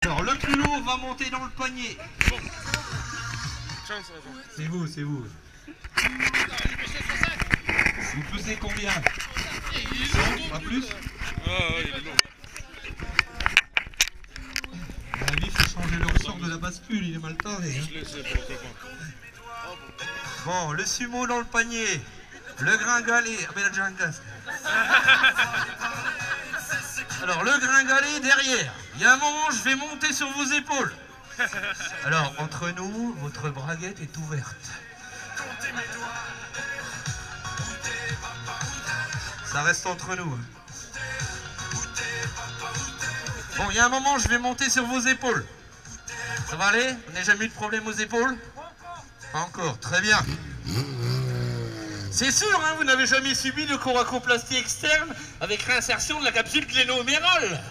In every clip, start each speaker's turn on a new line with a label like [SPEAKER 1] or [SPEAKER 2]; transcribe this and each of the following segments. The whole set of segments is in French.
[SPEAKER 1] Alors le plus lourd va monter dans le panier. C'est vous, c'est vous. Vous pesez combien? Pas plus?
[SPEAKER 2] Il est lourd.
[SPEAKER 1] À mon avis, il faut changer le ressort de la bascule, il est mal taré. Hein.
[SPEAKER 2] Je l'ai laissé pour le copain.
[SPEAKER 1] Bon, le sumo dans le panier. Le gringalet. Ah ben il a déjà un gaz. Alors le gringalet derrière. Il y a un moment, je vais monter sur vos épaules. Alors, entre nous, votre braguette est ouverte. Ça reste entre nous. Bon, il y a un moment, je vais monter sur vos épaules. Ça va aller? Vous n'avez jamais eu de problème aux épaules? Pas encore, très bien. C'est sûr, hein, vous n'avez jamais subi de coracoplastie externe avec réinsertion de la capsule cléno-humérale.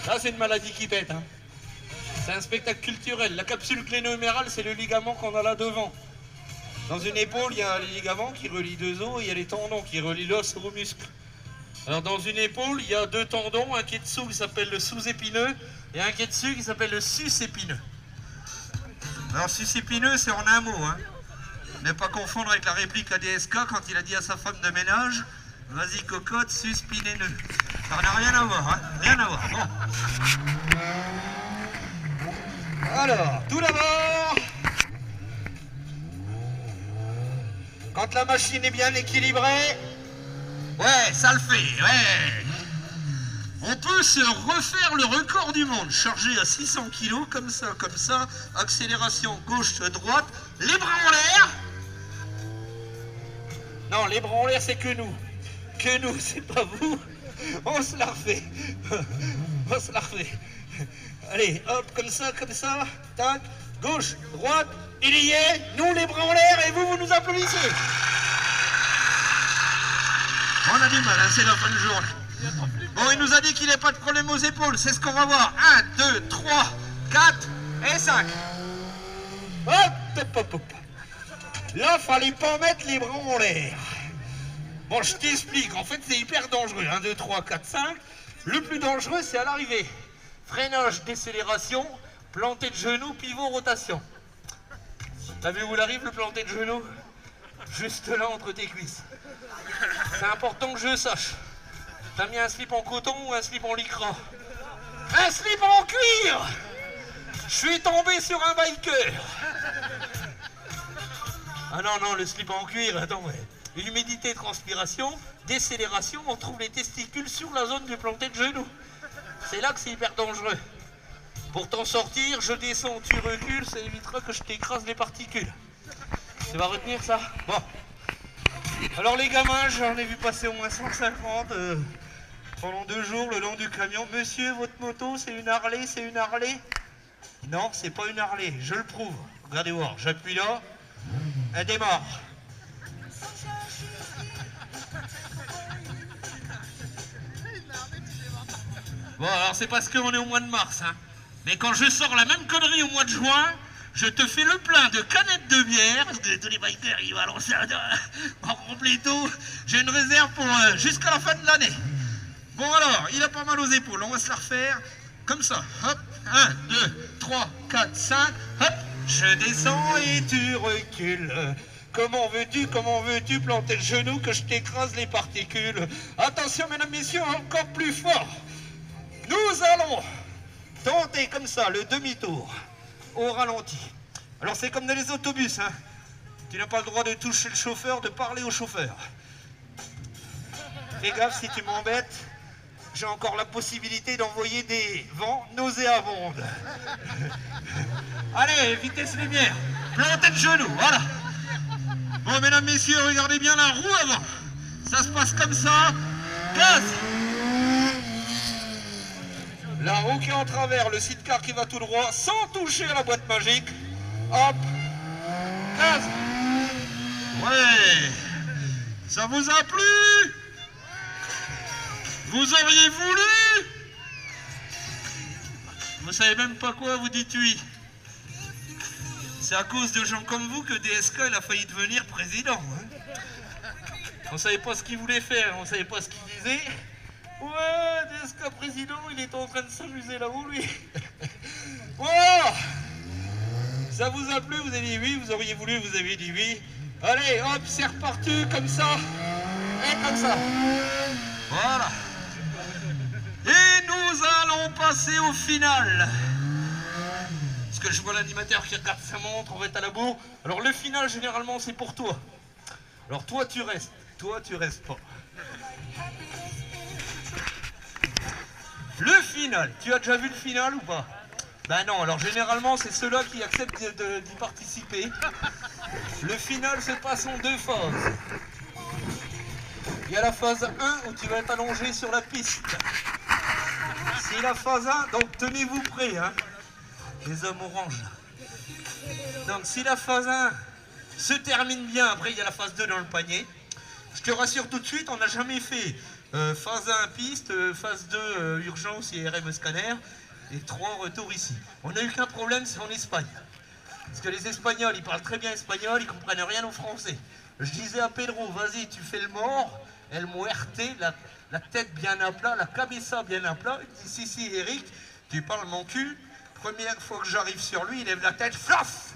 [SPEAKER 1] Ça, c'est une maladie qui pète. Hein. C'est un spectacle culturel. La capsule cléno-humérale, c'est le ligament qu'on a là devant. Dans une épaule, il y a les ligaments qui relient deux os et il y a les tendons qui relient l'os au muscle. Alors, dans une épaule, il y a deux tendons, un qui est dessous qui s'appelle le sous-épineux et un qui est dessus qui s'appelle le sus-épineux. Alors, sus-épineux, c'est en un mot, hein. Ne pas confondre avec la réplique à DSK quand il a dit à sa femme de ménage « Vas-y cocotte, suspinéneux ». Ça n'a rien à voir, hein. Rien à voir. Bon. Alors, tout d'abord, quand la machine est bien équilibrée, ouais, ça le fait, ouais. On peut se refaire le record du monde, chargé à 600 kg, comme ça, accélération gauche-droite, les bras en l'air. Non, les bras en l'air, c'est que nous. Que nous, c'est pas vous. On se la refait. On se la refait. Allez, hop, comme ça, tac, gauche, droite, il y est, nous les bras en l'air, et vous nous applaudissez. On a du mal, hein, c'est la fin de journée. Bon, il nous a dit qu'il n'avait pas de problème aux épaules, c'est ce qu'on va voir. 1, 2, 3, 4 et 5. Hop, hop, hop, hop. Là, fallait pas mettre les bras en l'air. Bon, je t'explique. En fait, c'est hyper dangereux. 1, 2, 3, 4, 5. Le plus dangereux, c'est à l'arrivée. Freinage, décélération, planté de genou, pivot, rotation. T'as vu où il arrive, le planté de genou? Juste là, entre tes cuisses. C'est important que je sache. T'as mis un slip en coton ou un slip en lycra? Un slip en cuir! Je suis tombé sur un biker. Ah non, le slip en cuir, attends, ouais. Humidité, transpiration, décélération, on trouve les testicules sur la zone du planté de genou. C'est là que c'est hyper dangereux. Pour t'en sortir, je descends, tu recules, ça évitera que je t'écrase les particules. Tu vas retenir ça? Bon. Alors les gamins, j'en ai vu passer au moins 150 pendant 2 jours le long du camion. Monsieur, votre moto, c'est une Harley, c'est une Harley? Non, c'est pas une Harley, je le prouve. Regardez voir, j'appuie là. Elle démarre. Bon, alors c'est parce qu'on est au mois de mars, hein. Mais quand je sors la même connerie au mois de juin, je te fais le plein de canettes de bière, parce que tous les bikers, ils vont lancer en compléto. J'ai une réserve pour jusqu'à la fin de l'année. Bon alors, il a pas mal aux épaules, on va se la refaire comme ça. Hop, 1, 2, 3, 4, 5, hop. Je descends et tu recules. Comment veux-tu planter le genou que je t'écrase les particules? Attention mesdames, messieurs, encore plus fort. Nous allons tenter comme ça le demi-tour au ralenti. Alors c'est comme dans les autobus, hein. Tu n'as pas le droit de toucher le chauffeur, de parler au chauffeur. Fais gaffe, si tu m'embêtes, j'ai encore la possibilité d'envoyer des vents nauséabondes. Allez, vitesse lumière, planté de genou, voilà. Bon, mesdames, messieurs, regardez bien la roue avant. Ça se passe comme ça. Gaz. La roue qui est en travers, le sidecar qui va tout droit, sans toucher à la boîte magique. Hop. Gaz. Ouais. Ça vous a plu? Vous auriez voulu? Vous savez même pas quoi, vous dites oui. C'est à cause de gens comme vous que DSK il a failli devenir président. Hein. On savait pas ce qu'il voulait faire, on savait pas ce qu'il disait. Ouais, DSK président, il est en train de s'amuser là-haut, lui. Ça vous a plu, vous avez dit oui, vous auriez voulu, vous avez dit oui. Allez, hop, c'est reparti, comme ça. Et comme ça. Voilà. Et nous allons passer au final. Parce que je vois l'animateur qui regarde sa montre, on va être à la bourre. Alors le final, généralement, c'est pour toi. Alors toi, tu restes pas. Le final, tu as déjà vu le final ou pas? Ben non, alors généralement, c'est ceux-là qui acceptent d'y participer. Le final se passe en 2 phases. Il y a la phase 1 où tu vas être allongé sur la piste. C'est la phase 1, donc tenez-vous prêts, hein, les hommes oranges. Donc si la phase 1 se termine bien, après il y a la phase 2 dans le panier. Je te rassure tout de suite, on n'a jamais fait phase 1 piste, phase 2 urgence et RM scanner, et 3 retour ici. On n'a eu qu'un problème, c'est en Espagne. Parce que les Espagnols, ils parlent très bien espagnol, ils comprennent rien au français. Je disais à Pedro, vas-y, tu fais le mort, el muerte, la tête bien à plat, la cabeza bien à plat. Il dit, si, Eric, tu parles mon cul. Première fois que j'arrive sur lui, il lève la tête, flaf.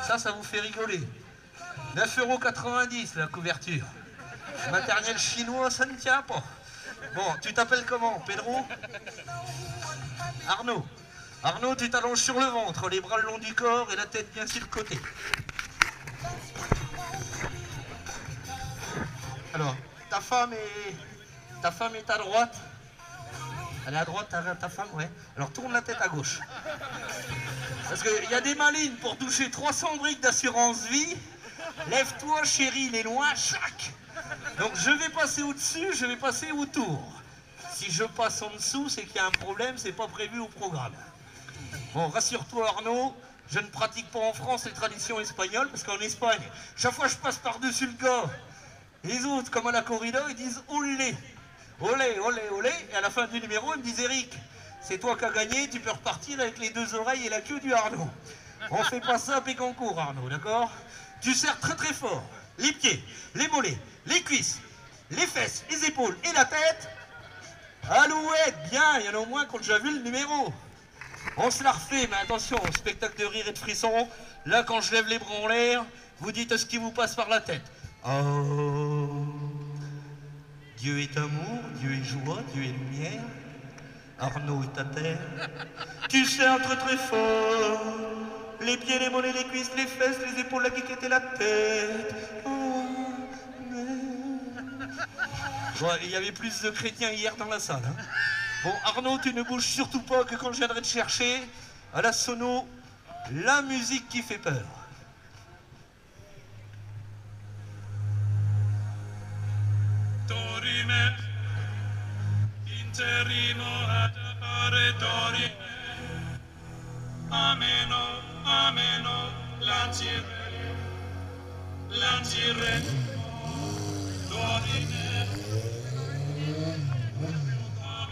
[SPEAKER 1] Ça vous fait rigoler. 9,90 € la couverture. Matériel chinois, ça ne tient pas. Bon, tu t'appelles comment, Pedro? Arnaud. Arnaud, tu t'allonges sur le ventre, les bras le long du corps et la tête bien sur le côté. Alors, ta femme est à droite. Elle est à droite, ta femme, ouais. Alors tourne la tête à gauche. Parce qu'il y a des malines pour toucher 300 briques d'assurance vie. Lève-toi, chérie, il est loin, chac. Donc je vais passer au-dessus, je vais passer autour. Si je passe en dessous, c'est qu'il y a un problème, c'est pas prévu au programme. Bon, rassure-toi Arnaud, je ne pratique pas en France les traditions espagnoles, parce qu'en Espagne, chaque fois que je passe par-dessus le gars, les autres, comme à la corrida, ils disent olé, olé, olé, olé, et à la fin du numéro, ils me disent Eric, c'est toi qui as gagné, tu peux repartir avec les 2 oreilles et la queue du Arnaud. On fait pas ça à Pécancourt, Arnaud, d'accord? Tu serres très très fort, les pieds, les mollets, les cuisses, les fesses, les épaules et la tête. Alouette, bien, il y en a au moins qui ont déjà vu le numéro. On se la refait, mais attention, spectacle de rire et de frisson. Là, quand je lève les bras en l'air, vous dites ce qui vous passe par la tête. Oh, Dieu est amour, Dieu est joie, Dieu est lumière. Arnaud est à terre. Tu serres très très fort. Les pieds, les mollets, les cuisses, les fesses, les épaules, la quiquette et la tête. Oh, bon, il y avait plus de chrétiens hier dans la salle. Hein. Bon, Arnaud, tu ne bouges surtout pas que quand je viendrai te chercher, à la sono, la musique qui fait peur.
[SPEAKER 3] Dorime, interimo ad appare dorime, ameno, ameno, lancire, dorime.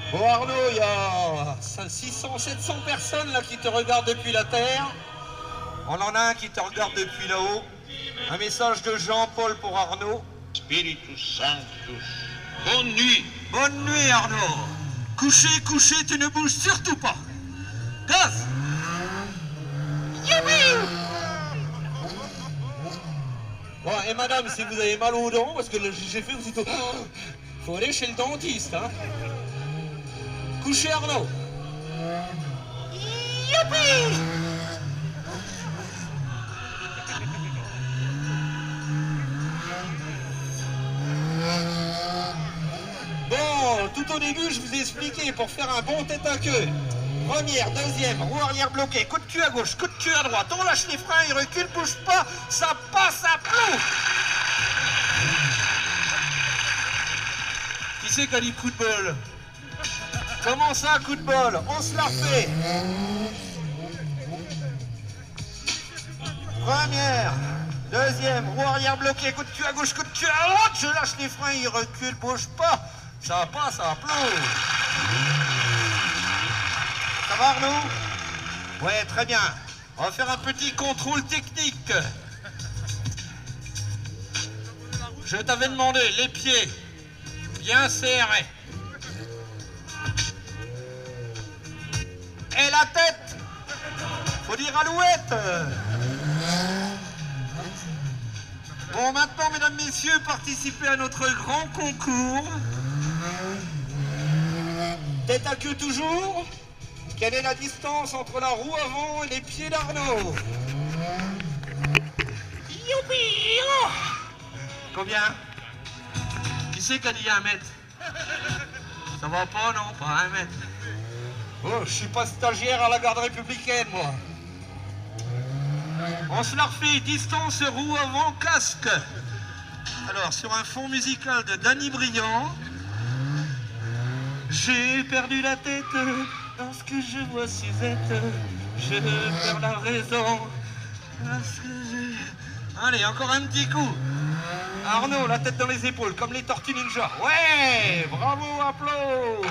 [SPEAKER 1] Bon Arnaud, il y a 600, 700 personnes là qui te regardent depuis la terre. On en a un qui te regarde depuis là-haut. Un message de Jean-Paul pour Arnaud.
[SPEAKER 2] Spiritus Sanctus.
[SPEAKER 1] Bonne nuit. Bonne nuit Arnaud. Couché, couché, tu ne bouges surtout pas. Gaz. Bon, et madame, si vous avez mal aux dents, parce que j'ai fait aussitôt... Faut aller chez le dentiste, hein. Couché Arnaud. Youpi. Bon, tout au début, je vous ai expliqué, pour faire un bon tête à queue. Première, deuxième, roue arrière bloquée, coup de cul à gauche, coup de cul à droite, on lâche les freins, il recule, bouge pas, ça passe à plomb. Qui c'est qui a dit coup de bol? Comment ça, coup de bol? On se la refait. Première, deuxième, roue arrière bloquée, coup de cul à gauche, coup de cul à droite, je lâche les freins, il recule, bouge pas, ça passe à plomb. Ça va Arnaud? Ouais, très bien. On va faire un petit contrôle technique. Je t'avais demandé les pieds bien serrés. Et la tête Faut dire alouette. Bon, maintenant, mesdames, messieurs, participez à notre grand concours. Tête à queue toujours. Quelle est la distance entre la roue avant et les pieds d'Arnaud? Youpi! Combien? Qui c'est qui a dit 1 mètre? Ça va pas, non? Pas 1 mètre. Oh, je suis pas stagiaire à la garde républicaine, moi. On se la refait, distance roue avant casque. Alors, sur un fond musical de Danny Briand, j'ai perdu la tête lorsque je vois Suzette, je perds la raison lorsque je... Allez, encore un petit coup. Arnaud, la tête dans les épaules, comme les Tortues Ninja. Ouais, bravo, applaudissements.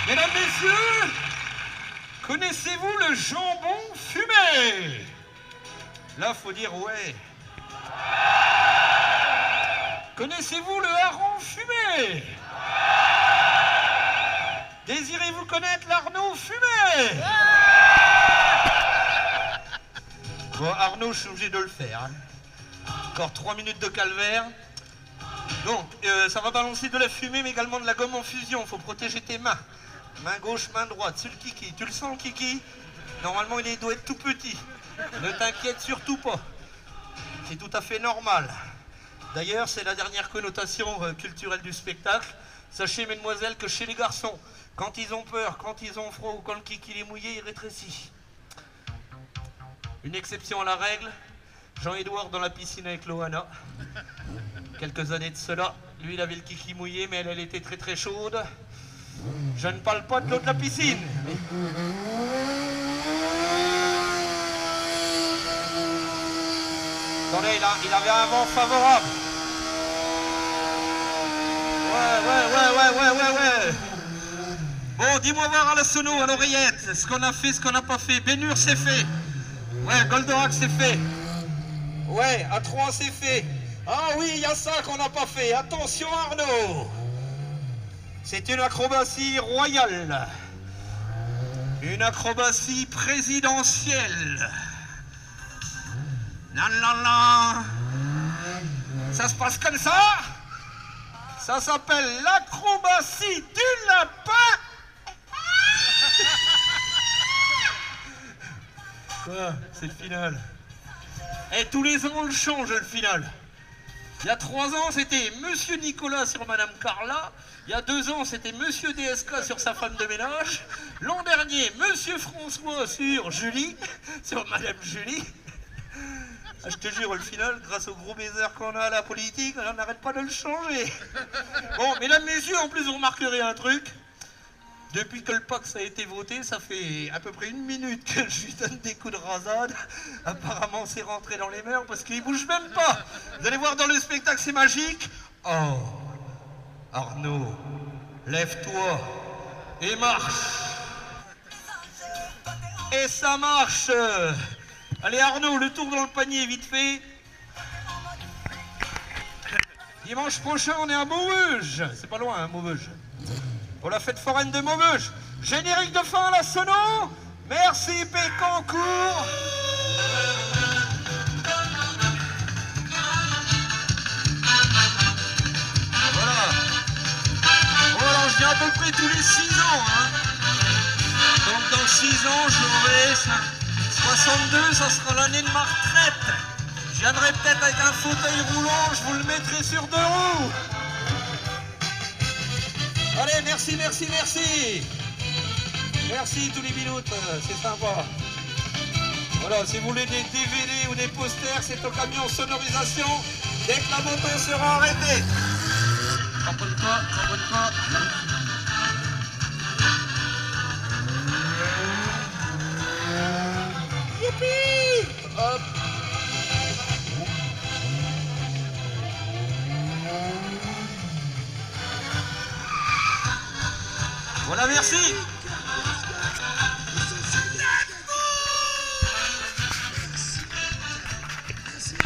[SPEAKER 1] Mesdames, messieurs, connaissez-vous le jambon fumé? Là, faut dire ouais. Connaissez-vous le hareng fumé? Désirez-vous connaître l'Arnaud fumé? Bon, Arnaud, je suis obligé de le faire. Hein. Encore 3 minutes de calvaire. Donc, ça va balancer de la fumée, mais également de la gomme en fusion. Il faut protéger tes mains. Main gauche, main droite, sur le kiki. Tu le sens, le kiki? Normalement, il doit être tout petit. Ne t'inquiète surtout pas. C'est tout à fait normal. D'ailleurs, c'est la dernière connotation culturelle du spectacle. Sachez, mesdemoiselles, que chez les garçons, quand ils ont peur, quand ils ont froid ou quand le kiki est mouillé, il rétrécit. Une exception à la règle, Jean-Édouard dans la piscine avec Loana. Quelques années de cela, lui, il avait le kiki mouillé, mais elle était très très chaude. Je ne parle pas de l'eau de la piscine. Attendez, il avait un vent favorable. Ouais. Bon, dis-moi voir à la sono, à l'oreillette, ce qu'on a fait, ce qu'on n'a pas fait. Bénur, c'est fait. Ouais, Goldorak, c'est fait. Ouais, à 3, c'est fait. Ah oui, il y a ça qu'on n'a pas fait. Attention, Arnaud. C'est une acrobatie royale. Une acrobatie présidentielle. Non. Ça se passe comme ça. Ça s'appelle l'acrobatie du lapin. Quoi? C'est le final. Et tous les ans, on le change, le final. Il y a 3 ans, c'était Monsieur Nicolas sur Madame Carla. Il y a 2 ans, c'était Monsieur DSK sur sa femme de ménage. L'an dernier, Monsieur François sur Julie, sur Madame Julie. Ah, je te jure, le final, grâce au gros baiser qu'on a à la politique, on n'arrête pas de le changer. Bon, mesdames, messieurs, en plus, vous remarquerez un truc. Depuis que le Pax a été voté, ça fait à peu près 1 minute que je lui donne des coups de rasade. Apparemment, c'est rentré dans les mœurs parce qu'il bouge même pas. Vous allez voir dans le spectacle, c'est magique. Oh, Arnaud, lève-toi et marche. Et ça marche. Allez, Arnaud, le tour dans le panier, vite fait. Dimanche prochain, on est à Maubeuge. C'est pas loin, hein, Maubeuge. Pour la fête foraine de Maubeuge. Générique de fin à la sono. Merci Pécancourt. Voilà. Bon, alors je viens à peu près tous les 6 ans. Hein. Donc dans 6 ans, j'aurai 62, ça sera l'année de ma retraite. Je viendrai peut-être avec un fauteuil roulant, je vous le mettrai sur 2 roues. Allez, merci. Merci tous les minutes, c'est sympa. Voilà, si vous voulez des DVD ou des posters, c'est au camion sonorisation dès que la moto sera arrêtée. Cramponne pas. Youpi! Hop. Voilà, merci.